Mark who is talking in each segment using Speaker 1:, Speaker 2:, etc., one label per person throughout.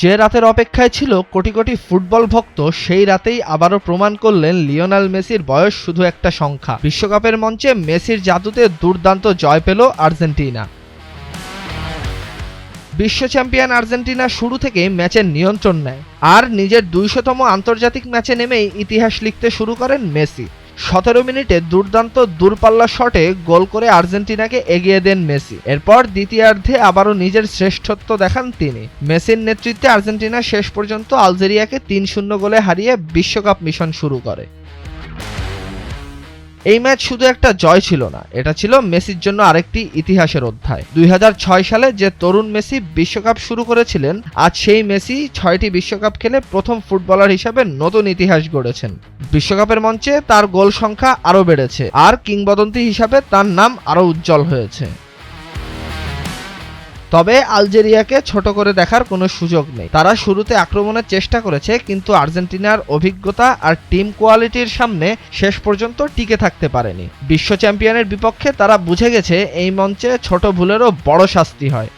Speaker 1: যে রাতের অপেক্ষায় ছিল কোটি কোটি ফুটবল ভক্ত, সেই রাতেই আবারও প্রমাণ করলেন লিওনেল মেসির বয়স শুধু একটা সংখ্যা। বিশ্বকাপের মঞ্চে মেসির জাদুতে দুর্দান্ত জয় পেল আর্জেন্টিনা। বিশ্ব চ্যাম্পিয়ন আর্জেন্টিনা শুরু থেকেই ম্যাচের নিয়ন্ত্রণ নেয়, আর নিজের ২০০তম আন্তর্জাতিক ম্যাচে নেমেই ইতিহাস লিখতে শুরু করেন মেসি। ১৭ মিনিটে দুর্দান্ত দূরপাল্লা শটে গোল করে আর্জেন্টিনাকে এগিয়ে দেন মেসি। এরপর দ্বিতীয়ার্ধে আবারও নিজের শ্রেষ্ঠত্ব দেখান তিনি। মেসির নেতৃত্বে আর্জেন্টিনা শেষ পর্যন্ত আলজেরিয়াকে ৩-০ গোলে হারিয়ে বিশ্বকাপ মিশন শুরু করে। এই ম্যাচ শুধু একটা জয় ছিল না, এটা ছিল মেসির জন্য আরেকটি ইতিহাসের অধ্যায়। ২০০৬ সালে যে তরুণ মেসি বিশ্বকাপ শুরু করেছিলেন, আজ সেই মেসি ৬টি বিশ্বকাপ খেলে প্রথম ফুটবলার হিসেবে নতুন ইতিহাস গড়েছেন। বিশ্বকাপের মঞ্চে তার গোল সংখ্যা আরও বেড়েছে, আর কিংবদন্তি হিসাবে তার নাম আরও উজ্জ্বল হয়েছে। তবে আলজেরিয়াকে ছোট করে দেখার কোনো সুযোগ নেই। তারা শুরুতে আক্রমণের চেষ্টা করেছে, কিন্তু আর্জেন্টিনার অভিজ্ঞতা আর টিম কোয়ালিটির সামনে শেষ পর্যন্ত টিকে থাকতে পারেনি। বিশ্ব চ্যাম্পিয়নের বিপক্ষে তারা বুঝে গেছে এই মঞ্চে ছোট ভুলেরও বড় শাস্তি হয়।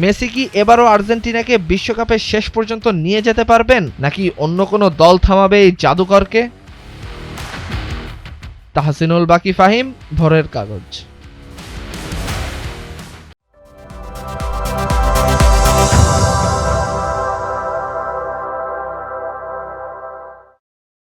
Speaker 1: মেসি কি এবারও আর্জেন্টিনাকে বিশ্বকাপের শেষ পর্যন্ত নিয়ে যেতে পারবেন, নাকি অন্য কোনো দল থামাবে এই জাদুকরকে? তাহসিনুল বাকি ফাহিম, ভোরের কাগজ।